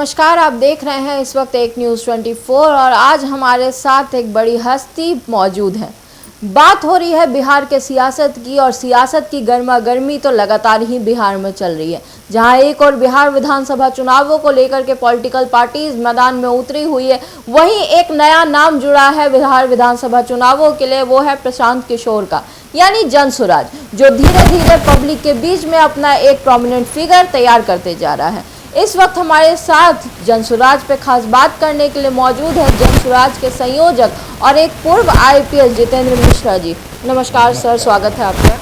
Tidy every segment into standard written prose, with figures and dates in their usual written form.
नमस्कार, आप देख रहे हैं इस वक्त एक न्यूज़ 24 और आज हमारे साथ एक बड़ी हस्ती मौजूद है। बात हो रही है बिहार के सियासत की और सियासत की गर्मा गर्मी तो लगातार ही बिहार में चल रही है, जहां एक और बिहार विधानसभा चुनावों को लेकर के पॉलिटिकल पार्टीज मैदान में उतरी हुई है, वहीं एक नया नाम जुड़ा है बिहार विधानसभा चुनावों के लिए, वो है प्रशांत किशोर का, यानी जनसुराज, जो धीरे धीरे पब्लिक के बीच में अपना एक प्रोमिनेंट फिगर तैयार करते जा रहा है। इस वक्त हमारे साथ जनसुराज पे खास बात करने के लिए मौजूद है जनसुराज के संयोजक और एक पूर्व आईपीएस जितेंद्र मिश्रा जी। नमस्कार सर, स्वागत है आपका।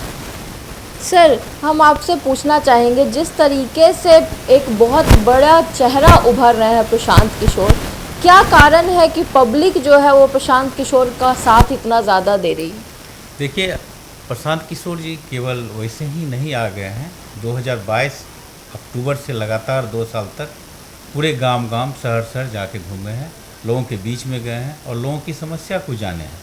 सर, हम आपसे पूछना चाहेंगे, जिस तरीके से एक बहुत बड़ा चेहरा उभर रहे हैं प्रशांत किशोर, क्या कारण है कि पब्लिक जो है वो प्रशांत किशोर का साथ इतना ज़्यादा दे रही है? देखिए, प्रशांत किशोर जी केवल वैसे ही नहीं आ गए हैं। 2022 अक्टूबर से लगातार 2 साल तक पूरे गांव शहर जाके घूमे हैं, लोगों के बीच में गए हैं और लोगों की समस्या को जाने हैं।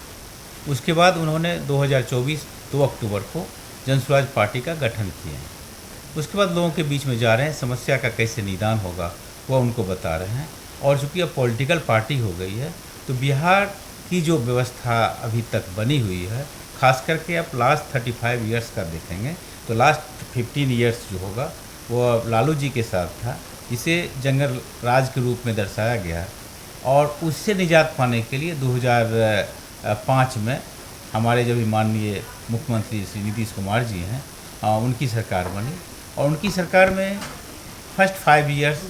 उसके बाद उन्होंने 2024 2 अक्टूबर को जनसुराज पार्टी का गठन किए हैं। उसके बाद लोगों के बीच में जा रहे हैं, समस्या का कैसे निदान होगा वह उनको बता रहे हैं। और चूँकि अब पॉलिटिकल पार्टी हो गई है तो बिहार की जो व्यवस्था अभी तक बनी हुई है, खास करके आप लास्ट 35 ईयर्स का देखेंगे तो लास्ट 15 ईयर्स जो होगा वो लालू जी के साथ था, इसे जंगल राज के रूप में दर्शाया गया। और उससे निजात पाने के लिए 2005 में हमारे जो भी माननीय मुख्यमंत्री श्री नीतीश कुमार जी हैं, उनकी सरकार बनी और उनकी सरकार में फर्स्ट 5 ईयर्स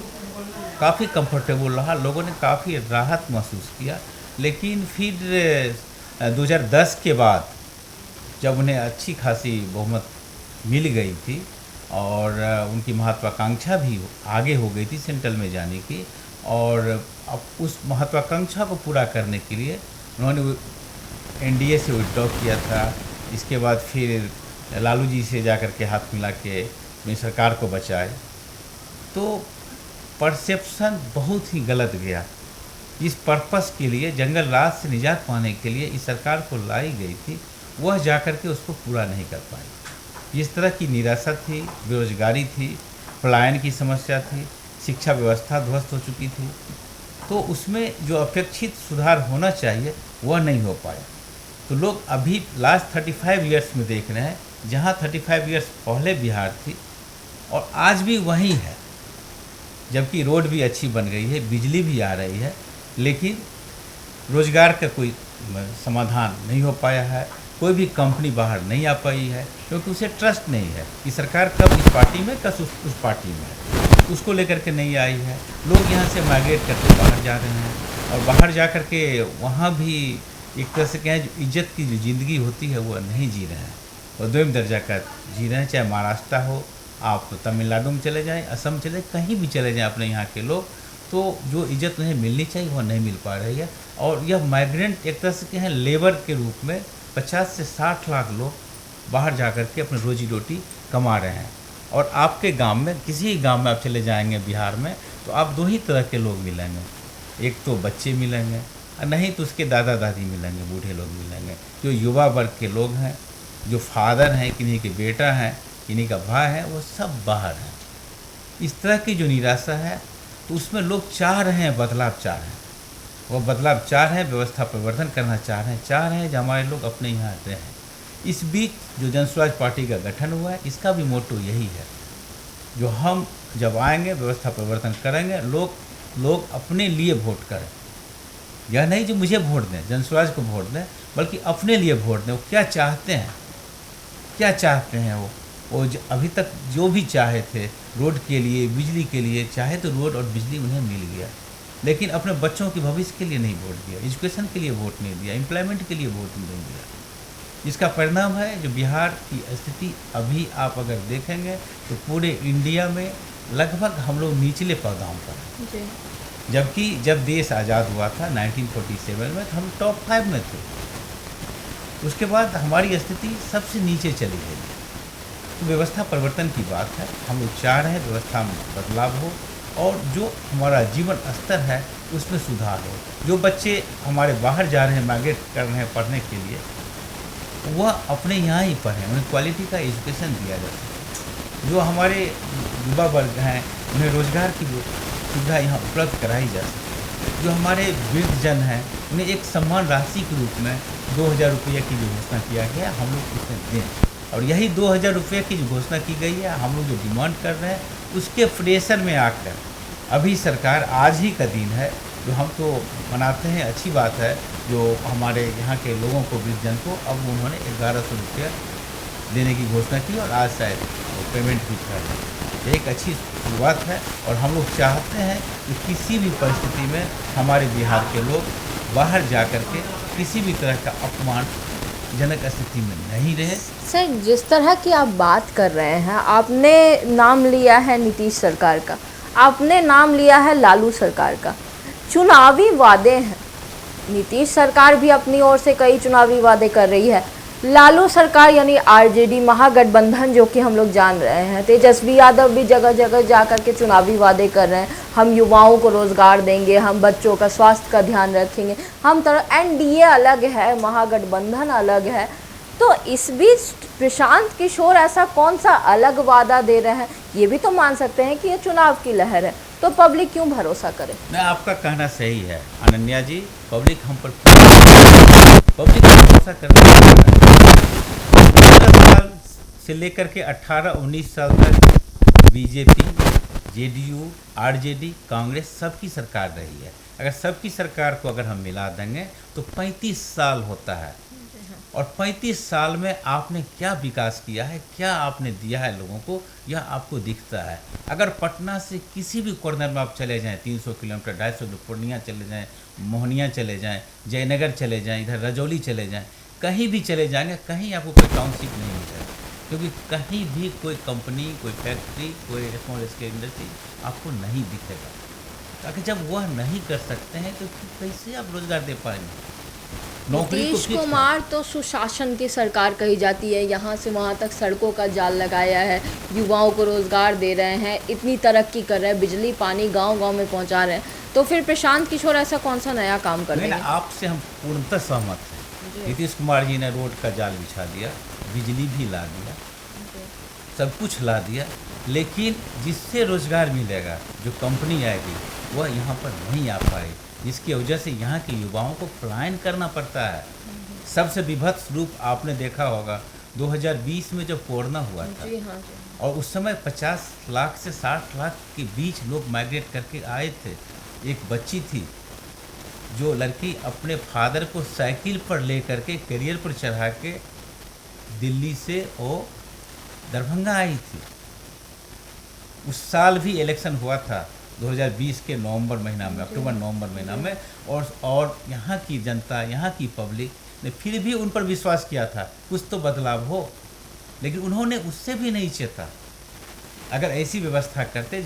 काफ़ी कंफर्टेबल रहा, लोगों ने काफ़ी राहत महसूस किया। लेकिन फिर 2010 के बाद जब उन्हें अच्छी खासी बहुमत मिल गई थी और उनकी महत्वाकांक्षा भी आगे हो गई थी सेंट्रल में जाने की, और अब उस महत्वाकांक्षा को पूरा करने के लिए उन्होंने एनडीए से विड्रॉ किया था। इसके बाद फिर लालू जी से जाकर के हाथ मिला के अपनी सरकार को बचाए, तो परसेप्शन बहुत ही गलत गया। इस पर्पस के लिए, जंगल राज से निजात पाने के लिए इस सरकार को लाई गई थी, वह जाकर के उसको पूरा नहीं कर पाई। जिस तरह की निराशा थी, बेरोजगारी थी, पलायन की समस्या थी, शिक्षा व्यवस्था ध्वस्त हो चुकी थी, तो उसमें जो अपेक्षित सुधार होना चाहिए वह नहीं हो पाया। तो लोग अभी लास्ट 35 ईयर्स में देख रहे हैं, जहां 35 ईयर्स पहले बिहार थी और आज भी वहीं है, जबकि रोड भी अच्छी बन गई है, बिजली भी आ रही है, लेकिन रोजगार का कोई समाधान नहीं हो पाया है। कोई भी कंपनी बाहर नहीं आ पाई है क्योंकि उसे ट्रस्ट नहीं है कि सरकार कब इस पार्टी में कब उस पार्टी में है, उसको लेकर के नहीं आई है। लोग यहाँ से माइग्रेट करके बाहर जा रहे हैं और बाहर जा कर के वहाँ भी एक तरह से कहें जो इज्जत की जो ज़िंदगी होती है वो नहीं जी रहे हैं, और दोयम दर्जा का जी रहे हैं। चाहे महाराष्ट्र हो, आप तमिलनाडु में चले जाएँ, असम चले, कहीं भी चले जाएँ अपने यहाँ के लोग, तो जो इज्जत उन्हें मिलनी चाहिए वह नहीं मिल पा रही है। और यह माइग्रेंट एक तरह से कहें लेबर के रूप में 50 से 60 लाख लोग बाहर जाकर के अपनी रोजी रोटी कमा रहे हैं। और आपके गांव में, किसी गांव में आप चले जाएंगे बिहार में, तो आप 2 ही तरह के लोग मिलेंगे। एक तो बच्चे मिलेंगे, और नहीं तो उसके दादा दादी मिलेंगे, बूढ़े लोग मिलेंगे, जो युवा वर्ग के लोग हैं, जो फादर हैं, किन्हीं के बेटा हैं, किन्हीं का भाई है, वो सब बाहर हैं। इस तरह की जो निराशा है, तो उसमें लोग चाह रहे हैं, बदलाव चाह रहे हैं, वो बदलाव चाह रहे हैं, व्यवस्था परिवर्तन करना चाह रहे हैं जो हमारे लोग अपने यहाँ रहें। इस बीच जो जनसुराज पार्टी का गठन हुआ है, इसका भी मोटो यही है, जो हम जब आएंगे व्यवस्था परिवर्तन करेंगे, लोग अपने लिए वोट करें। यह नहीं जो मुझे वोट दें, जनसुराज को वोट दें, बल्कि अपने लिए वोट दें। वो क्या चाहते हैं, क्या चाहते हैं वो अभी तक जो भी चाहे थे, रोड के लिए, बिजली के लिए चाहे तो रोड और बिजली उन्हें मिल गया, लेकिन अपने बच्चों के भविष्य के लिए नहीं वोट दिया, एजुकेशन के लिए वोट नहीं दिया, एम्प्लॉयमेंट के लिए वोट नहीं दिया। इसका परिणाम है जो बिहार की स्थिति अभी आप अगर देखेंगे तो पूरे इंडिया में लगभग हम लोग निचले पदाओं पर हैं। जबकि जब देश आज़ाद हुआ था 1947 में, तो हम टॉप 5 में थे। उसके बाद हमारी स्थिति सबसे नीचे चली गई। तो व्यवस्था परिवर्तन की बात है, हम लोग चाह रहे हैं व्यवस्था में बदलाव हो और जो हमारा जीवन स्तर है उसमें सुधार हो। जो बच्चे हमारे बाहर जा रहे हैं, माइग्रेट कर रहे हैं पढ़ने के लिए, वह अपने यहाँ ही पढ़ें, उन्हें क्वालिटी का एजुकेशन दिया जाए। जो हमारे युवा वर्ग हैं, उन्हें रोज़गार की सुविधा यहाँ उपलब्ध कराई जा सके। जो हमारे वृद्धजन हैं उन्हें एक सम्मान राशि के रूप में 2000 रुपये की जो घोषणा किया गया हम लोग उसमें दें, और यही 2000 रुपये की जो घोषणा की गई है हम लोग जो डिमांड कर रहे हैं उसके प्रेशर में आकर अभी सरकार, आज ही का दिन है जो हम तो मनाते हैं, अच्छी बात है, जो हमारे यहाँ के लोगों को, वृद्धजन को, अब उन्होंने 1100 रुपया देने की घोषणा की और आज शायद वो पेमेंट भी कर रहे हैं। एक अच्छी शुरुआत है और हम लोग चाहते हैं कि किसी भी परिस्थिति में हमारे बिहार के लोग बाहर जा कर के किसी भी तरह का अपमानजनक स्थिति में नहीं रहे। सर, जिस तरह की आप बात कर रहे हैं, आपने नाम लिया है नीतीश सरकार का, आपने नाम लिया है लालू सरकार का, चुनावी वादे हैं। नीतीश सरकार भी अपनी ओर से कई चुनावी वादे कर रही है। लालू सरकार यानी आरजेडी महागठबंधन, जो कि हम लोग जान रहे हैं, तेजस्वी यादव भी जगह जगह जा कर के चुनावी वादे कर रहे हैं। हम युवाओं को रोजगार देंगे, हम बच्चों का स्वास्थ्य का ध्यान रखेंगे, हम तरह एनडीए अलग है, महागठबंधन अलग है। तो इस बीच प्रशांत किशोर ऐसा कौन सा अलग वादा दे रहे हैं? ये भी तो मान सकते हैं कि ये चुनाव की लहर है, तो पब्लिक क्यों भरोसा करे? नहीं, आपका कहना सही है अनन्या जी, पब्लिक हम पर पब्लिक भरोसा कर रही है। 15 साल से लेकर के 18-19 साल तक बीजेपी, जेडीयू, आरजेडी, कांग्रेस सबकी सरकार रही है। अगर सबकी सरकार को अगर हम मिला देंगे तो 35 साल होता है, और 35 साल में आपने क्या विकास किया है, क्या आपने दिया है लोगों को, यह आपको दिखता है। अगर पटना से किसी भी कॉर्नर में आप चले जाएं, 300 किलोमीटर, 250 किलोमीटर, पूर्णिया चले जाएं, मोहनिया चले जाएं, जयनगर चले जाएं, इधर रजौली चले जाएं, कहीं भी चले जाएंगे, कहीं आपको कोई टाउनशिप नहीं मिलेगा, क्योंकि कहीं भी कोई कंपनी, कोई फैक्ट्री, कोई स्मॉल स्केल इंडस्ट्री आपको नहीं दिखेगा। ताकि जब वह नहीं कर सकते हैं तो कैसे आप रोजगार दे पाएंगे? नीतीश कुमार तो सुशासन की सरकार कही जाती है, यहाँ से वहाँ तक सड़कों का जाल लगाया है, युवाओं को रोजगार दे रहे हैं, इतनी तरक्की कर रहे हैं, बिजली पानी गांव-गांव में पहुँचा रहे हैं। तो फिर प्रशांत किशोर ऐसा कौन सा नया काम कर रहे हैं? आपसे हम पूर्णतः सहमत हैं। नीतीश कुमार जी ने रोड का जाल बिछा दिया, बिजली भी ला दिया, सब कुछ ला दिया, लेकिन जिससे रोजगार मिलेगा, जो कंपनी आएगी, वह यहाँ पर नहीं आ पाएगी, जिसकी वजह से यहाँ के युवाओं को पलायन करना पड़ता है। सबसे विभत्स रूप आपने देखा होगा 2020 में जब कोरोना हुआ था। जी हाँ जी। और उस समय 50 लाख से 60 लाख के बीच लोग माइग्रेट करके आए थे। एक बच्ची थी, जो लड़की अपने फादर को साइकिल पर ले करके कैरियर पर चढ़ा के दिल्ली से वो दरभंगा आई थी। उस साल भी इलेक्शन हुआ था 2020 के नवंबर महीना में, अक्टूबर-नवंबर महीना में, और यहाँ की जनता, यहाँ की पब्लिक ने फिर भी उन पर विश्वास किया था कुछ तो बदलाव हो, लेकिन उन्होंने उससे भी नहीं चेता। अगर ऐसी व्यवस्था करते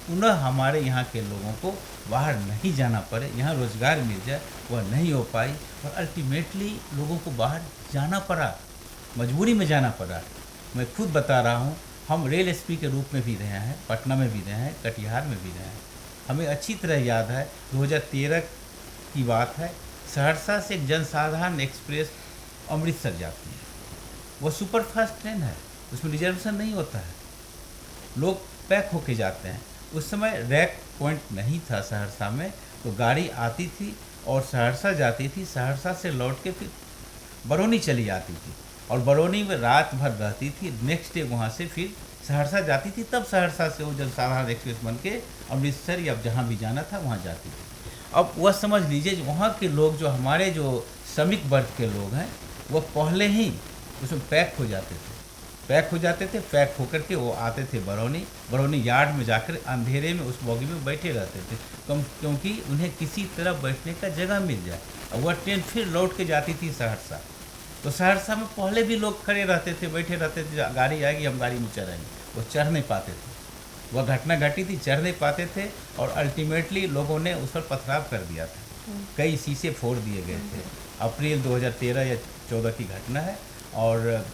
पुनः हमारे यहाँ के लोगों को बाहर नहीं जाना पड़े, यहाँ रोजगार मिल जाए, वह नहीं हो पाई और अल्टीमेटली लोगों को बाहर जाना पड़ा, मजबूरी में जाना पड़ा। मैं खुद बता रहा हूँ, हम रेल एसपी के रूप में भी रहे हैं, पटना में भी रहे हैं, कटिहार में भी रहे हैं। हमें अच्छी तरह याद है 2013 की बात है, सहरसा से एक जनसाधारण एक्सप्रेस अमृतसर जाती है। वो सुपरफास्ट ट्रेन है, उसमें रिजर्वेशन नहीं होता है, लोग पैक होके जाते हैं। उस समय रैक पॉइंट नहीं था सहरसा में, तो गाड़ी आती थी और सहरसा जाती थी, सहरसा से लौट के फिर बरौनी चली आती थी और बरौनी में रात भर रहती थी, नेक्स्ट डे वहाँ से फिर सहरसा जाती थी। तब सहरसा से वो जनसाधारण एक्सप्रेस बन के अमृतसर या जहाँ भी जाना था वहाँ जाती थी। अब वह समझ लीजिए वहाँ के लोग, जो हमारे जो श्रमिक वर्ग के लोग हैं, वो पहले ही उसमें पैक हो जाते थे, पैक होकर के वो आते थे बरौनी यार्ड में जाकर अंधेरे में उस बोगी में बैठे रहते थे, क्योंकि उन्हें किसी तरह बैठने का जगह मिल जाए। और वह ट्रेन फिर लौट के जाती थी सहरसा, तो सहरसा में पहले भी लोग खड़े रहते थे, बैठे रहते थे, गाड़ी आएगी हम गाड़ी में चढ़ेंगे, वो चढ़ नहीं पाते थे। वह घटना घटी थी, चढ़ नहीं पाते थे और अल्टीमेटली लोगों ने उस पर पथराव कर दिया था, कई शीशे फोड़ दिए गए थे। अप्रैल 2013 या 14 की घटना है। और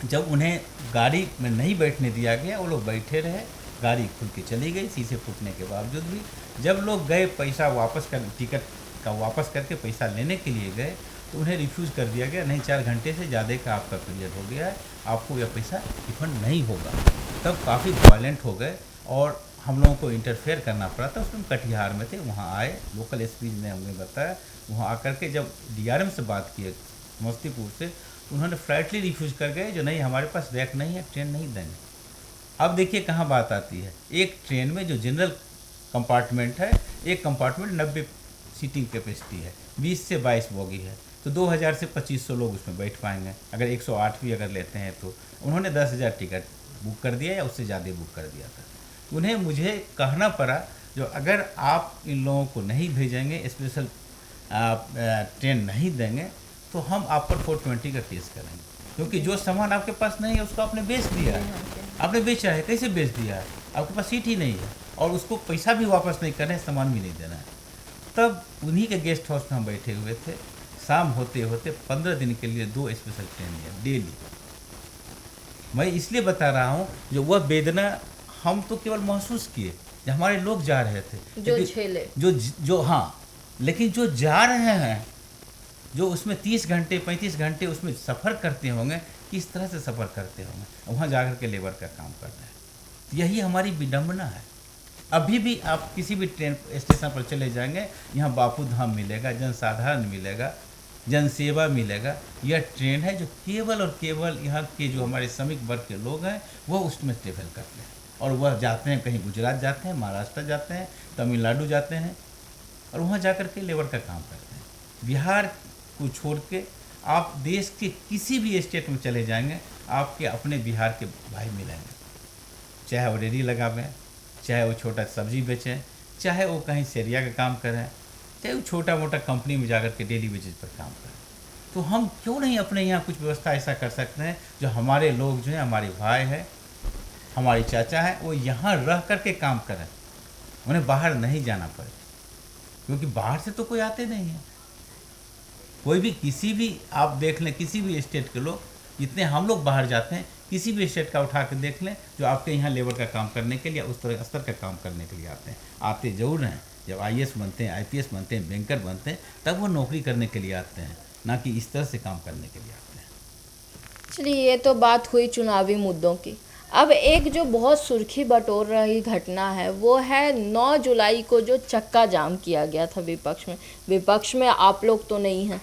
जब उन्हें गाड़ी में नहीं बैठने दिया गया, वो लोग बैठे रहे, गाड़ी खुल के चली गई शीशे फूटने के बावजूद भी। जब लोग गए पैसा वापस कर, टिकट का वापस करके पैसा लेने के लिए गए, तो उन्हें रिफ्यूज़ कर दिया गया, नहीं 4 घंटे से ज़्यादा का आपका पीरियड हो गया है, आपको यह पैसा रिफंड नहीं होगा। तब काफ़ी वायलेंट हो गए और हम लोगों को इंटरफेयर करना पड़ा था। उसमें कटिहार में थे, वहाँ आए, लोकल एसपी ने हमें बताया, वहाँ आकर के जब डीआरएम से बात की समस्तीपुर से, उन्होंने फ्लैटली रिफ्यूज़ कर गए, जो नहीं हमारे पास रैक नहीं है, ट्रेन नहीं देंगे। अब देखिए कहाँ बात आती है, एक ट्रेन में जो जनरल कंपार्टमेंट है, एक कंपार्टमेंट 90 सीटिंग कैपेसिटी है, 20 से 22 बोगी है, तो 2000 से 2500 लोग उसमें बैठ पाएंगे। अगर 108 भी अगर लेते हैं तो उन्होंने 10,000 टिकट बुक कर दिया या उससे ज़्यादा बुक कर दिया था। उन्हें मुझे कहना पड़ा, जो अगर आप इन लोगों को नहीं भेजेंगे, स्पेशल ट्रेन नहीं देंगे, तो हम आप पर 420 का केस करेंगे, क्योंकि जो सामान आपके पास नहीं है उसको आपने बेच दिया है। आपने बेचा है, कैसे बेच दिया है? आपके पास सीट ही नहीं है और उसको पैसा भी वापस नहीं करना है, सामान भी नहीं देना है। तब उन्हीं के गेस्ट हाउस में हम बैठे हुए थे, शाम होते होते 15 दिन के लिए 2 स्पेशल ट्रेन है डेली। मैं इसलिए बता रहा हूँ, जो वह वेदना हम तो केवल महसूस किए, जब हमारे लोग जा रहे थे, जो झेले, जो हाँ, लेकिन जो जा रहे हैं, जो उसमें 30 घंटे 35 घंटे उसमें सफ़र करते होंगे, किस तरह से सफ़र करते होंगे, वहाँ जाकर के लेबर का काम कर रहे हैं। यही हमारी विडम्बना है। अभी भी आप किसी भी ट्रेन स्टेशन पर चले जाएंगे, यहाँ बापू धाम मिलेगा, जनसाधारण मिलेगा, जनसेवा मिलेगा। यह ट्रेन है जो केवल और केवल यहाँ के जो हमारे श्रमिक वर्ग के लोग हैं वो उसमें ट्रेवल करते हैं, और वह जाते हैं, कहीं गुजरात जाते हैं, महाराष्ट्र जाते हैं, तमिलनाडु जाते हैं, और वहाँ जाकर के लेबर का काम करते हैं। बिहार को छोड़ के आप देश के किसी भी स्टेट में चले जाएंगे, आपके अपने बिहार के भाई मिलेंगे, चाहे वो रेडी लगावें, चाहे वो छोटा सब्जी बेचें, चाहे वो कहीं सेरिया का काम करें, चाहे वो छोटा मोटा कंपनी में जाकर के डेली वेजेज पर काम करें। तो हम क्यों नहीं अपने यहाँ कुछ व्यवस्था ऐसा कर सकते हैं, जो हमारे लोग जो हैं, हमारे भाई हैं, हमारे चाचा हैं, वो यहाँ रह कर के काम करें, उन्हें बाहर नहीं जाना पड़े, क्योंकि बाहर से तो कोई आते नहीं है। कोई भी किसी भी आप देख लें, किसी भी स्टेट के लोग, जितने हम लोग बाहर जाते हैं, किसी भी स्टेट का उठा के देख लें, जो आपके यहाँ लेबर का काम करने के लिए, उस तरह स्तर का काम करने के लिए आते हैं, आते जरूर हैं। जब IAS बनते हैं, IPS बनते हैं, बैंकर बनते हैं, तब वो नौकरी करने के लिए आते हैं, ना कि इस तरह से काम करने के लिए आते हैं। चलिए, ये तो बात हुई चुनावी मुद्दों की। अब एक जो बहुत सुर्खी बटोर रही घटना है, वो है 9 जुलाई को जो चक्का जाम किया गया था विपक्ष में। विपक्ष में आप लोग तो नहीं हैं,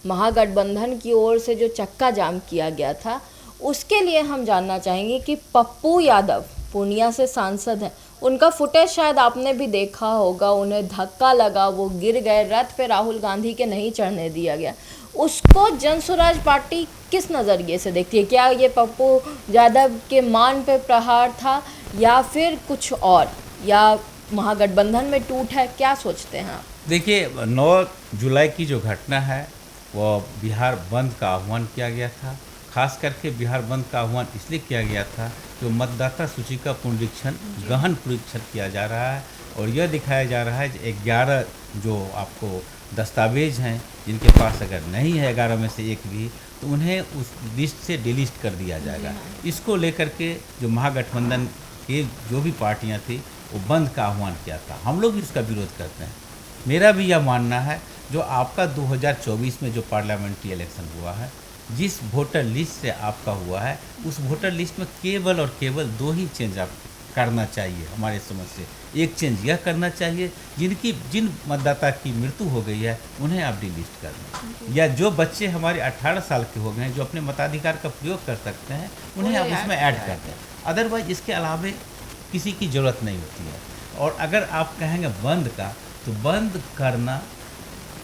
महागठबंधन की ओर से जो चक्का जाम किया गया था, उसके लिए हम जानना चाहेंगे कि पप्पू यादव पूर्णिया से सांसद हैं, उनका फुटेज शायद आपने भी देखा होगा। उन्हें धक्का लगा, वो गिर गए, रथ पे राहुल गांधी के नहीं चढ़ने दिया गया। उसको जनसुराज पार्टी किस नज़रिए से देखती है? क्या ये पप्पू यादव के मान पे प्रहार था, या फिर कुछ और, या महागठबंधन में टूट है? क्या सोचते हैं आप? देखिए, 9 जुलाई की जो घटना है, वो बिहार बंद का आह्वान किया गया था। खास करके बिहार बंद का आह्वान इसलिए किया गया था, जो मतदाता सूची का पुनरीक्षण, गहन परीक्षण किया जा रहा है, और यह दिखाया जा रहा है कि 11 जो आपको दस्तावेज हैं, जिनके पास अगर नहीं है 11 में से एक भी, तो उन्हें उस लिस्ट से डिलीट कर दिया जाएगा। इसको लेकर के जो महागठबंधन के जो भी पार्टियां थी, वो बंद का आह्वान किया था। हम लोग भी उसका विरोध करते हैं। मेरा भी यह मानना है, जो आपका 2024 में जो पार्लियामेंट्री इलेक्शन हुआ है, जिस वोटर लिस्ट से आपका हुआ है, उस वोटर लिस्ट में केवल और केवल 2 ही चेंज आप करना चाहिए हमारे समझ से। एक चेंज यह करना चाहिए, जिन मतदाता की मृत्यु हो गई है, उन्हें आप डिलीट कर दें, या जो बच्चे हमारे 18 साल के हो गए हैं, जो अपने मताधिकार का प्रयोग कर सकते हैं, उन्हें आप इसमें ऐड कर दें। अदरवाइज इसके अलावे किसी की ज़रूरत नहीं होती है। और अगर आप कहेंगे बंद का, तो बंद करना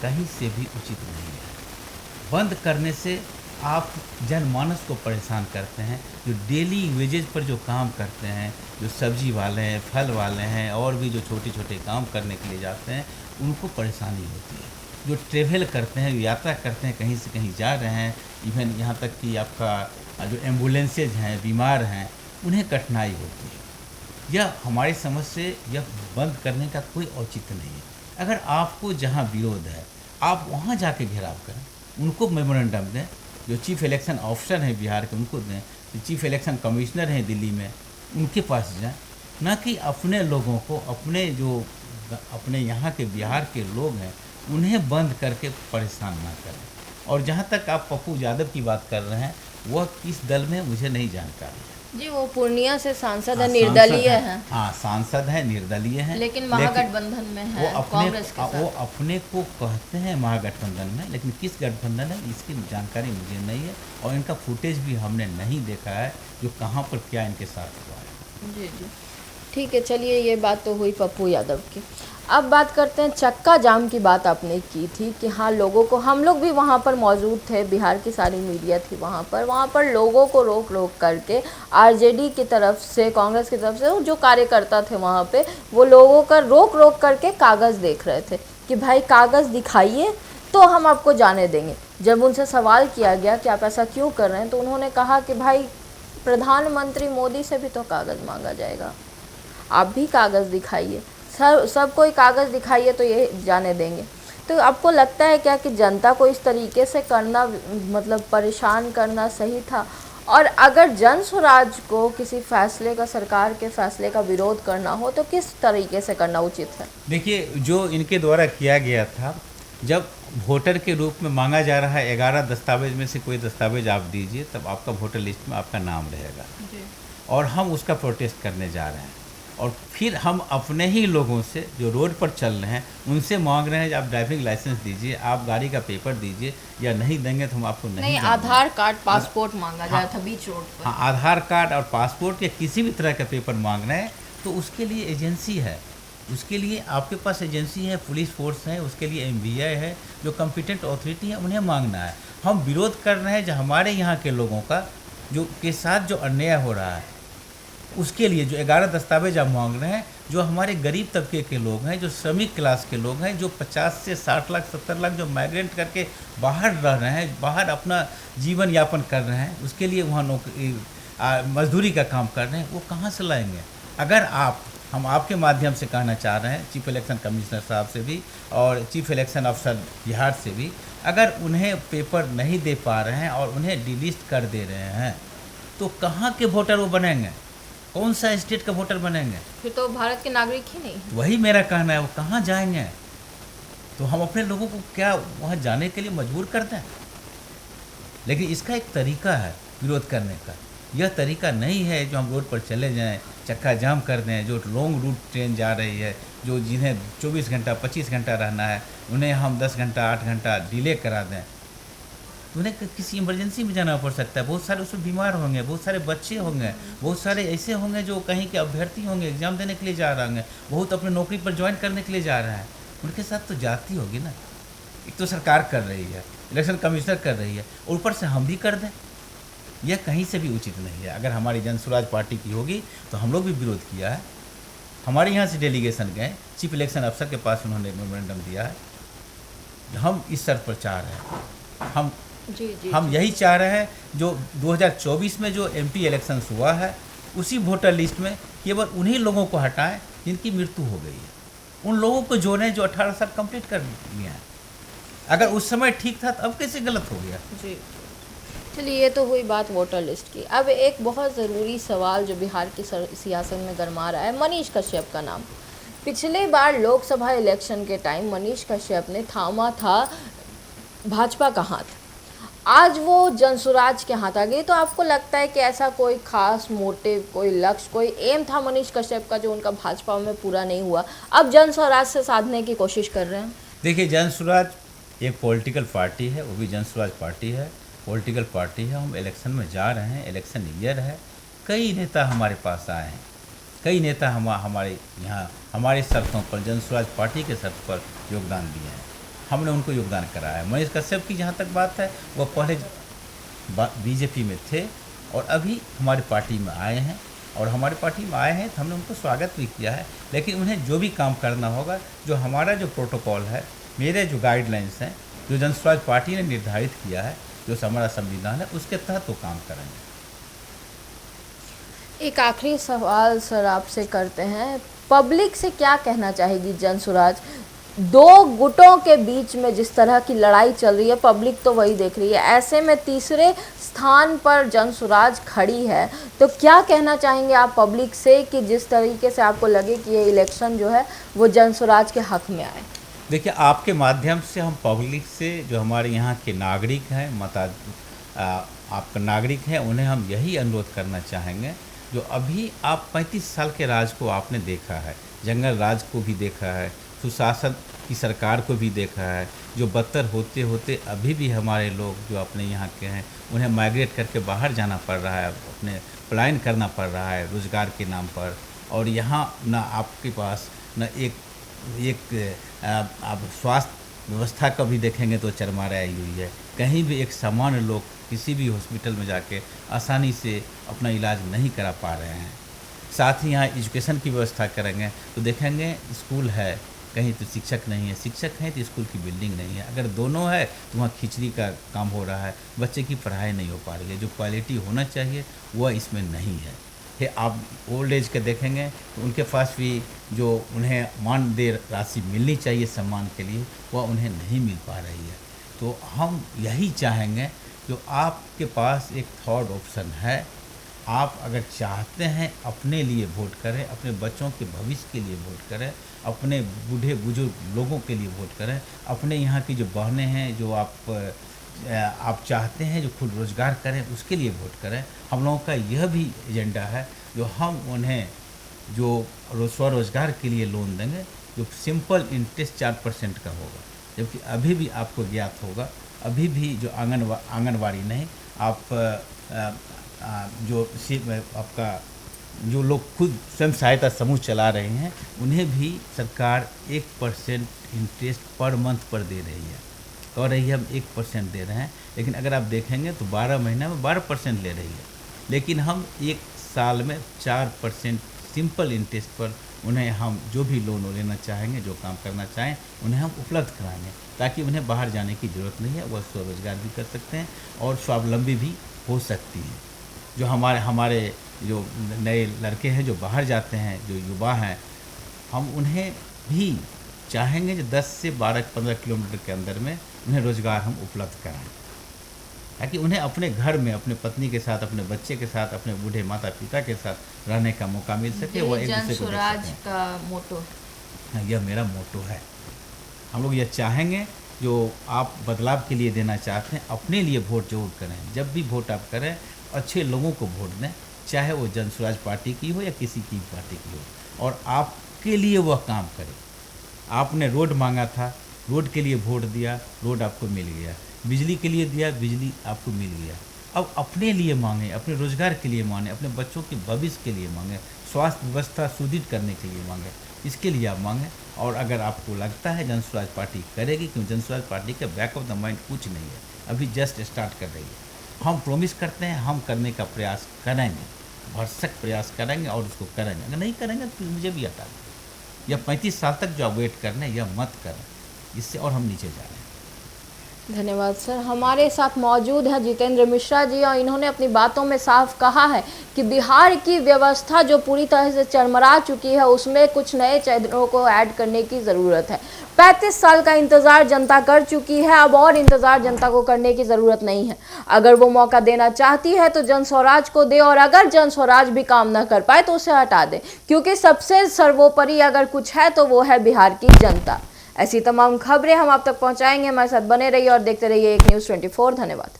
कहीं से भी उचित नहीं है। बंद करने से आप जनमानस को परेशान करते हैं, जो डेली वेजेज पर जो काम करते हैं, जो सब्जी वाले हैं, फल वाले हैं, और भी जो छोटे छोटे काम करने के लिए जाते हैं, उनको परेशानी होती है। जो ट्रेवल करते हैं, यात्रा करते हैं, कहीं से कहीं जा रहे हैं, इवन यहाँ तक कि आपका जो एम्बुलेंसेज हैं, बीमार हैं, उन्हें कठिनाई होती है। यह हमारी समझ से यह बंद करने का कोई औचित्य नहीं है। अगर आपको जहाँ विरोध है, आप वहाँ जाके घेराव करें, उनको मेमोरेंडम दें। जो चीफ इलेक्शन ऑफिसर हैं बिहार के, उनको दें। जो चीफ इलेक्शन कमिश्नर हैं दिल्ली में, उनके पास जाएं, ना कि अपने लोगों को, अपने यहाँ के बिहार के लोग हैं, उन्हें बंद करके परेशान ना करें। और जहाँ तक आप पप्पू यादव की बात कर रहे हैं, वह किस दल में, मुझे नहीं जानकारी है। जी, वो पूर्णिया से सांसद है, हाँ, निर्दलीय सांसद है, हाँ सांसद है, निर्दलीय है, लेकिन महागठबंधन में वो है अपने कांग्रेस के वो साथ। अपने को कहते हैं महागठबंधन में, लेकिन किस गठबंधन है इसकी जानकारी मुझे नहीं है, और इनका फुटेज भी हमने नहीं देखा है जो कहाँ पर क्या इनके साथ हुआ है। जी जी, ठीक है, चलिए ये बात तो हुई पप्पू यादव की। अब बात करते हैं चक्का जाम की। बात आपने की थी कि हाँ, लोगों को, हम लोग भी वहाँ पर मौजूद थे, बिहार की सारी मीडिया थी वहाँ पर लोगों को रोक रोक करके आरजेडी की तरफ से, कांग्रेस की तरफ से जो कार्यकर्ता थे वहाँ पे, वो लोगों का रोक रोक करके कागज़ देख रहे थे कि भाई कागज़ दिखाइए तो हम आपको जाने देंगे। जब उनसे सवाल किया गया कि आप ऐसा क्यों कर रहे हैं, तो उन्होंने कहा कि भाई प्रधानमंत्री मोदी से भी तो कागज़ मांगा जाएगा, आप भी कागज़ दिखाइए, सब कोई कागज़ दिखाइए तो ये जाने देंगे। तो आपको लगता है क्या कि जनता को इस तरीके से करना, मतलब परेशान करना सही था? और अगर जन स्वराज को किसी फैसले का, सरकार के फैसले का विरोध करना हो तो किस तरीके से करना उचित है? देखिए, जो इनके द्वारा किया गया था, जब वोटर के रूप में मांगा जा रहा है 11 दस्तावेज में से कोई दस्तावेज आप दीजिए, तब आपका वोटर लिस्ट में आपका नाम रहेगा। जी। और हम उसका प्रोटेस्ट करने जा रहे हैं, और फिर हम अपने ही लोगों से जो रोड पर चल रहे हैं उनसे मांग रहे हैं कि आप ड्राइविंग लाइसेंस दीजिए, आप गाड़ी का पेपर दीजिए, या नहीं देंगे तो हम आपको नहीं नहीं, जाने आधार कार्ड, पासपोर्ट मांगा जा हाँ, रहा था बीच रोड पर। हाँ, आधार कार्ड और पासपोर्ट या किसी भी तरह का पेपर मांग रहे हैं, तो उसके लिए एजेंसी है, उसके लिए आपके पास एजेंसी है, पुलिस फोर्स है, उसके लिए एमवीआई है, जो कॉम्पिटेंट अथॉरिटी है, उन्हें मांगना है। हम विरोध कर रहे हैं जो हमारे यहाँ के लोगों का जो के साथ जो अन्याय हो रहा है, उसके लिए जो 11 दस्तावेज आप मांग रहे हैं, जो हमारे गरीब तबके के लोग हैं, जो श्रमिक क्लास के लोग हैं, जो 50 से 60 लाख 70 लाख जो माइग्रेंट करके बाहर रह रहे हैं, बाहर अपना जीवन यापन कर रहे हैं, उसके लिए वहाँ नौकरी मजदूरी का काम कर रहे हैं, वो कहाँ से लाएंगे? अगर हम आपके माध्यम से कहना चाह रहे हैं चीफ इलेक्शन कमिश्नर साहब से भी और चीफ इलेक्शन अफसर बिहार से भी, अगर उन्हें पेपर नहीं दे पा रहे हैं और उन्हें डिलिस्ट कर दे रहे हैं, तो कहाँ के वोटर वो बनेंगे? कौन सा स्टेट का वोटर बनेंगे? फिर तो भारत के नागरिक ही नहीं। वही मेरा कहना है, वो कहाँ जाएंगे? तो हम अपने लोगों को क्या वहाँ जाने के लिए मजबूर कर दें? लेकिन इसका एक तरीका है विरोध करने का। यह तरीका नहीं है जो हम रोड पर चले जाएं, चक्का जाम कर दें, जो लॉन्ग रूट ट्रेन जा रही है, जो जिन्हें 24 घंटा 25 घंटा रहना है, उन्हें हम 10 घंटा 8 घंटा डिले करा दें। उन्हें किसी इमरजेंसी में जाना पड़ सकता है, बहुत सारे उसमें बीमार होंगे, बहुत सारे बच्चे होंगे, बहुत सारे ऐसे होंगे जो कहीं के अभ्यर्थी होंगे, एग्जाम देने के लिए जा रहे होंगे, बहुत अपने नौकरी पर ज्वाइन करने के लिए जा रहे हैं, उनके साथ तो जाती होगी ना। एक तो सरकार कर रही है, इलेक्शन कमिश्नर कर रही है, और ऊपर से हम भी कर दें, यह कहीं से भी उचित नहीं है। अगर हमारी जन स्वराज पार्टी की होगी तो हम लोग भी विरोध किया है, हमारे यहाँ से डेलीगेशन गए, चीफ इलेक्शन अफसर के पास उन्होंने मेमोरेंडम दिया है। हम इस शर्त पर चाह रहे हैं, हम यही चाह रहे हैं, जो 2024 में जो एमपी इलेक्शंस हुआ है, उसी वोटर लिस्ट में केवल उन्हीं लोगों को हटाएं जिनकी मृत्यु हो गई है, उन लोगों को जोड़ें जो 18 साल कंप्लीट कर लिया है। अगर उस समय ठीक था तो अब कैसे गलत हो गया? जी, चलिए ये तो हुई बात वोटर लिस्ट की। अब एक बहुत ज़रूरी सवाल जो बिहार की सियासत में गरमा रहा है, मनीष कश्यप का नाम। पिछले बार लोकसभा इलेक्शन के टाइम मनीष कश्यप ने थामा था भाजपा का हाथ, आज वो जनसुराज के हाथ आ गई। तो आपको लगता है कि ऐसा कोई खास मोटिव, कोई लक्ष्य, कोई एम था मनीष कश्यप का जो उनका भाजपा में पूरा नहीं हुआ, अब जनसुराज से साधने की कोशिश कर रहे हैं? देखिए, जनसुराज एक पॉलिटिकल पार्टी है, वो भी जनसुराज पार्टी है, पॉलिटिकल पार्टी है। हम इलेक्शन में जा रहे हैं, इलेक्शन ईयर है, कई नेता हमारे पास आए हैं, कई नेता हमारे यहाँ हमारे शर्तों पर, जनसुराज पार्टी के शर्त पर योगदान दिए हैं, हमने उनको योगदान कराया है। मनीष कश्यप की जहाँ तक बात है, वो पहले बीजेपी में थे और अभी हमारी पार्टी में आए हैं, और हमारी पार्टी में आए हैं तो हमने उनको स्वागत भी किया है। लेकिन उन्हें जो भी काम करना होगा, जो हमारा जो प्रोटोकॉल है, मेरे जो गाइडलाइंस हैं, जो जनसुराज पार्टी ने निर्धारित किया है, जो हमारा संविधान है, उसके तहत वो काम करेंगे। एक आखिरी सवाल सर आपसे करते हैं, पब्लिक से क्या कहना चाहेगी जनसुराज? दो गुटों के बीच में जिस तरह की लड़ाई चल रही है, पब्लिक तो वही देख रही है, ऐसे में तीसरे स्थान पर जनसुराज खड़ी है, तो क्या कहना चाहेंगे आप पब्लिक से कि जिस तरीके से आपको लगे कि ये इलेक्शन जो है वो जनसुराज के हक में आए? देखिए, आपके माध्यम से हम पब्लिक से, जो हमारे यहाँ के नागरिक हैं, आपका नागरिक हैं उन्हें हम यही अनुरोध करना चाहेंगे, जो अभी आप 35 साल के राज को आपने देखा है, जंगल राज को भी देखा है, सुशासन की सरकार को भी देखा है, जो बदतर होते होते अभी भी हमारे लोग जो अपने यहाँ के हैं उन्हें माइग्रेट करके बाहर जाना पड़ रहा है, अपने पलायन करना पड़ रहा है रोज़गार के नाम पर। और यहाँ ना आपके पास न आप स्वास्थ्य व्यवस्था का भी देखेंगे तो चरमराई आई हुई है। कहीं भी एक सामान्य लोग किसी भी हॉस्पिटल में जाके आसानी से अपना इलाज नहीं करा पा रहे हैं। साथ ही यहाँ एजुकेशन की व्यवस्था करेंगे तो देखेंगे स्कूल है, कहीं तो शिक्षक नहीं है, शिक्षक हैं तो स्कूल की बिल्डिंग नहीं है। अगर दोनों है तो वहाँ खिचड़ी का काम हो रहा है, बच्चे की पढ़ाई नहीं हो पा रही है। जो क्वालिटी होना चाहिए वह इसमें नहीं है। फिर आप ओल्ड एज के देखेंगे तो उनके पास भी जो उन्हें मानदेय राशि मिलनी चाहिए सम्मान के लिए वह उन्हें नहीं मिल पा रही है। तो हम यही चाहेंगे, जो आपके पास एक थर्ड ऑप्शन है, आप अगर चाहते हैं अपने लिए वोट करें, अपने बच्चों के भविष्य के लिए वोट करें, अपने बूढ़े बुजुर्ग लोगों के लिए वोट करें, अपने यहाँ की जो बहनें हैं जो आप चाहते हैं जो खुद रोज़गार करें उसके लिए वोट करें। हम लोगों का यह भी एजेंडा है जो हम उन्हें जो स्वरोज़गार के लिए लोन देंगे, जो सिंपल इंटरेस्ट 4% का होगा। जबकि अभी भी आपको ज्ञात होगा, अभी भी जो आंगनवाड़ी नहीं, आप जो आपका जो लोग खुद स्वयं सहायता समूह चला रहे हैं उन्हें भी सरकार 1% इंटरेस्ट पर मंथ पर दे रही है। कह रही है हम 1% दे रहे हैं, लेकिन अगर आप देखेंगे तो 12 महीना में 12% ले रही है। लेकिन हम 1 साल में 4% सिंपल इंटरेस्ट पर उन्हें हम जो भी लोन लेना चाहेंगे, जो काम करना चाहें उन्हें हम उपलब्ध कराएंगे, ताकि उन्हें बाहर जाने की ज़रूरत नहीं है, वह स्वरोज़गार भी कर सकते हैं और स्वावलंबी भी हो सकती हैं। जो हमारे जो नए लड़के हैं जो बाहर जाते हैं, जो युवा हैं, हम उन्हें भी चाहेंगे जो 10 से 12-15 किलोमीटर के अंदर में उन्हें रोज़गार हम उपलब्ध कराएं, ताकि उन्हें अपने घर में अपने पत्नी के साथ, अपने बच्चे के साथ, अपने बूढ़े माता पिता के साथ रहने का मौका मिल सके। वह एक दूसरे को स्वराज का मोटो, यह मेरा मोटो है। हम लोग यह चाहेंगे, जो आप बदलाव के लिए देना चाहते हैं अपने लिए वोट जरूर करें। जब भी वोट आप करें अच्छे लोगों को वोट दें, चाहे वो जन स्वराज पार्टी की हो या किसी की पार्टी की हो, और आपके लिए वह काम करे। आपने रोड मांगा था, रोड के लिए वोट दिया, रोड आपको मिल गया। बिजली के लिए दिया, बिजली आपको मिल गया। अब अपने लिए मांगे, अपने रोज़गार के लिए मांगे, अपने बच्चों के भविष्य के लिए मांगे, स्वास्थ्य व्यवस्था सुदृढ़ करने के लिए मांगे, इसके लिए आप मांगे। और अगर आपको लगता है जन स्वराज पार्टी करेगी, क्योंकि जन स्वराज पार्टी के बैक ऑफ द माइंड कुछ नहीं है, अभी जस्ट स्टार्ट कर रही है। हम प्रॉमिस करते हैं, हम करने का प्रयास करेंगे, भरसक प्रयास करेंगे और उसको करेंगे। अगर नहीं करेंगे तो मुझे भी हटा दें। या 35 साल तक जो आप वेट करना है यह मत करें, इससे और हम नीचे जा रहे हैं। धन्यवाद सर। हमारे साथ मौजूद हैं जितेंद्र मिश्रा जी, और इन्होंने अपनी बातों में साफ कहा है कि बिहार की व्यवस्था जो पूरी तरह से चरमरा चुकी है उसमें कुछ नए चेहरों को ऐड करने की ज़रूरत है। 35 साल का इंतज़ार जनता कर चुकी है, अब और इंतज़ार जनता को करने की ज़रूरत नहीं है। अगर वो मौका देना चाहती है तो जन स्वराज को दे, और अगर जन स्वराज भी काम ना कर पाए तो उसे हटा दे, क्योंकि सबसे सर्वोपरि अगर कुछ है तो वो है बिहार की जनता। ऐसी तमाम खबरें हम आप तक पहुंचाएंगे। हमारे साथ बने रहिए और देखते रहिए एक न्यूज़ 24। धन्यवाद।